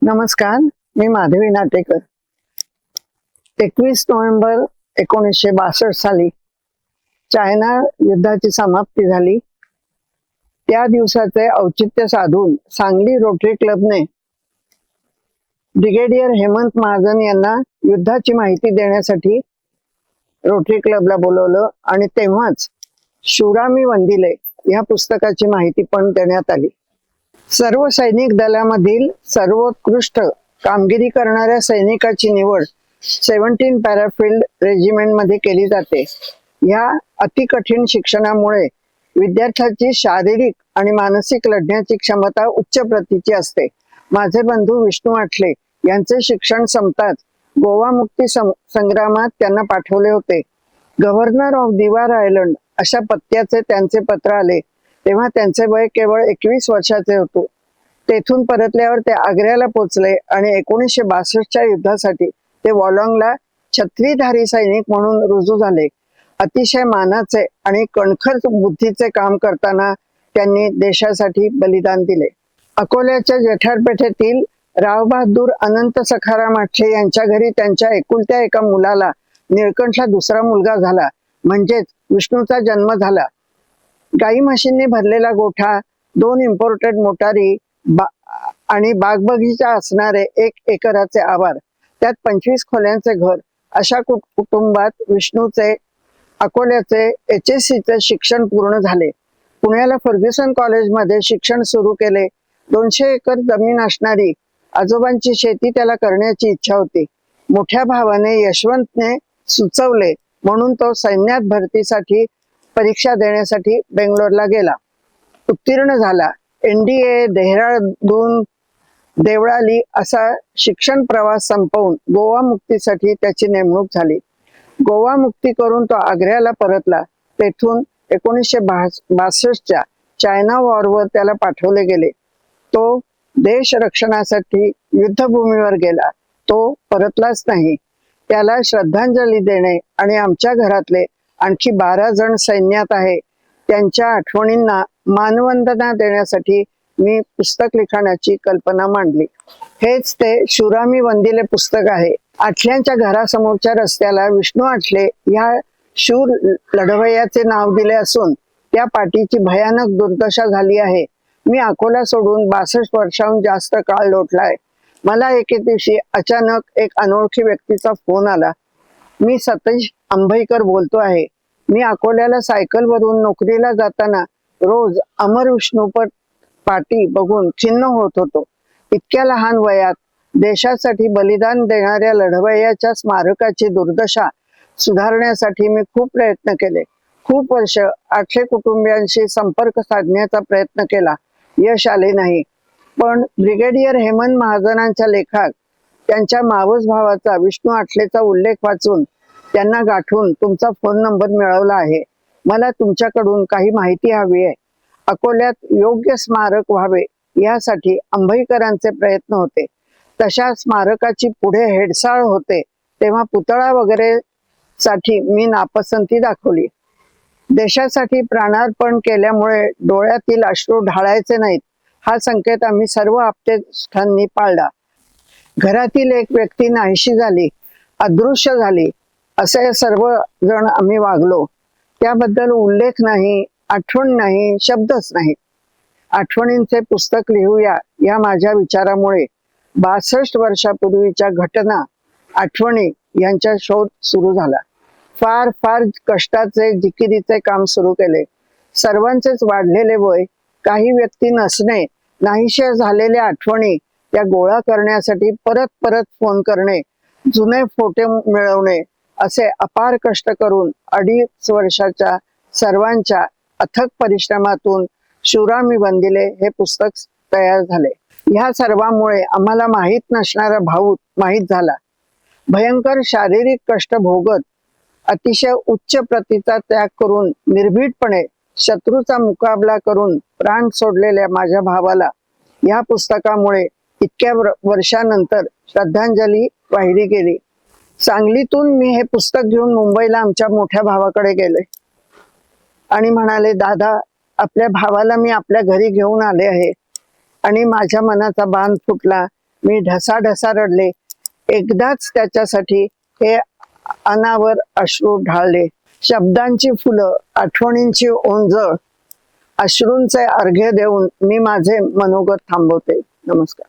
नमस्कार, मी माधवी नाटेकर. 21 नोव्हेंबर 1962 साली चायना युद्धाची समाप्ती झाली. त्या दिवसाचे औचित्य साधून सांगली रोटरी क्लबने ब्रिगेडियर हेमंत महाजन यांना युद्धाची माहिती देण्यासाठी रोटरी क्लबला बोलवलं आणि तेव्हाच शूरा मी वंदिले या पुस्तकाची माहिती पण देण्यात आली. सर्व सैनिक दलामधील सर्वोत्कृष्ट कामगिरी करणाऱ्या सैनिकाची निवड 17 पॅराफिल्ड रेजिमेंट मध्ये केली जाते. या अतिकठीण शिक्षणामुळे विद्यार्थ्याची शारीरिक आणि मानसिक लढण्याची क्षमता उच्च प्रतीची असते. माझे बंधू विष्णू आठले यांचे शिक्षण संपताच गोवा मुक्ती संग्रामात त्यांना पाठवले होते. गव्हर्नर ऑफ दिवार आयलंड अशा पत्त्याचे त्यांचे पत्र आले तेव्हा त्यांचे वय केवळ 21 वर्षाचे होते. तेथून परतल्यावर ते आग्र्याला पोहोचले आणि 1962च्या युद्धासाठी ते वॉलॉंगला छत्रीधारी सैनिक म्हणून रुजू झाले. अतिशय मानाचे आणि कणखर बुद्धीचे काम करताना त्यांनी देशासाठी बलिदान दिले. अकोल्याच्या जेठारपेठेतील रावबहादूर अनंत सखाराम आठले यांच्या घरी त्यांच्या एकुलत्या एका मुलाला निळकंठला दुसरा मुलगा झाला, म्हणजेच विष्णूचा जन्म झाला. गाई म्हशींनी भरलेला गोठा, 2 इम्पोर्टेड मोटारी आणि बागबगीचा असणारे 1 एकराचे आवार, त्यात 25 खोल्यांचे घर, अशा कुटुंबात विष्णूचे अकोल्याचे HSC चे शिक्षण पूर्ण झाले. पुण्याला फर्ग्युसन कॉलेजमध्ये शिक्षण सुरू केले. 200 एकर जमीन असणारी आजोबांची शेती त्याला करण्याची इच्छा होती. मोठ्या भावाने यशवंतने सुचवले म्हणून तो सैन्यात भरतीसाठी परीक्षा देण्यासाठी बेंगलोरला गेला. उत्तीर्ण झाला. NDA, देहरादून, देवळाली असा शिक्षण प्रवास संपवून गोवा मुक्तीसाठी त्याची नेमणूक झाली. गोवा मुक्ती करून तो आग्र्याला परतला. तेथून 1962च्या चायना वॉरवर त्याला पाठवले गेले. तो देश रक्षणासाठी युद्धभूमीवर गेला. तो परतलाच नाही. त्याला श्रद्धांजली देणे आणि आमच्या घरातले आणखी 12 जण सैन्यात आहे त्यांच्या आठवणींना मानवंदना देण्यासाठी मी पुस्तक लिखाणाची कल्पना मांडली. हेच ते शूरा मी वंदिले पुस्तक आहे. आठल्यांच्या घरासमोरच्या रस्त्याला विष्णू आठले या शूर लढवय्याचे नाव दिले असून त्या पाठीची भयानक दुर्दशा झाली आहे. मी अकोला सोडून 62 वर्षांहून जास्त काळ लोटलाय. मला एके दिवशी अचानक एक अनोळखी व्यक्तीचा फोन आला. मी सतीश अंभईकर बोलतो आहे. मी अकोल्याला सायकलवरून नोकरीला जाताना रोज अमर विष्णूपट पाटी बघून खिन्न होत होतो. इतक्या लहान वयात देशासाठी बलिदान देणाऱ्या लढवय्याच्या स्मारकाची दुर्दशा सुधारण्यासाठी मी खूप प्रयत्न केले. खूप वर्ष आठले कुटुंबियांशी संपर्क साधण्याचा प्रयत्न केला. यश आले नाही. पण ब्रिगेडियर हेमंत महाजनांच्या लेखात त्यांच्या मावस भावाचा विष्णू आठलेचा उल्लेख वाचून त्यांना गाठून तुमचा फोन नंबर मिळवला आहे. मला तुमच्याकडून काही माहिती हवी आहे. अकोल्यात योग्य स्मारक व्हावे यासाठी अंभईकरांचे प्रयत्न होते. तशा स्मारकाची पुढे हेडसाळ होते तेव्हा पुतळा वगैरे साठी मी नापसंती दाखवली. देशासाठी प्राणार्पण केल्यामुळे डोळ्यातील अश्रू ढाळायचे नाहीत हा संकेत आम्ही सर्व आप्तेष्टांनी पाळला. घरातील एक व्यक्ती नाहीशी झाली, अदृश्य झाली असे सर्व जण आम्ही वागलो. त्याबद्दल उल्लेख नाही, आठवण नाही, शब्दच नाही. आठवणींचे पुस्तक लिहूया या माझ्या विचारामुळे 62 वर्षापूर्वीच्या घटना, आठवणी यांचा शोध सुरू झाला. फार फार कष्टाचे जिकिरीचे काम सुरू केले. सर्वांचेच वाढलेले वय, काही व्यक्ती नसणे, नाहीशे झालेल्या आठवणी त्या गोळा करण्यासाठी परत परत फोन करणे, जुने फोटो मिळवणे असे अपार कष्ट करून 2.5 वर्षाच्या सर्वांच्या अथक परिश्रमातून शूरा मी वंदिले हे पुस्तक तयार झाले. ह्या सर्वांमुळे आम्हाला माहीत नसणारा भाऊ माहीत झाला. भयंकर शारीरिक कष्ट भोगत अतिशय उच्च प्रतीचा त्याग करून निर्भीडपणे शत्रूचा मुकाबला करून प्राण सोडलेल्या माझ्या भावाला या पुस्तकामुळे इतक्या वर्षानंतर श्रद्धांजली वाहिली गेली. सांगलीतून मी हे पुस्तक घेऊन मुंबईला आमच्या मोठ्या भावाकडे गेले आणि म्हणाले, दादा, आपल्या भावाला मी आपल्या घरी घेऊन आले आहे. आणि माझ्या मनाचा बांध फुटला. मी ढसाढसा रडले. एकदाच त्याच्यासाठी हे अनावर अश्रू ढाळले. शब्दांची फुलं, आठवणींची ओंजळ, अश्रूंचे अर्घ्य देऊन मी माझे मनोगत थांबवते. नमस्कार.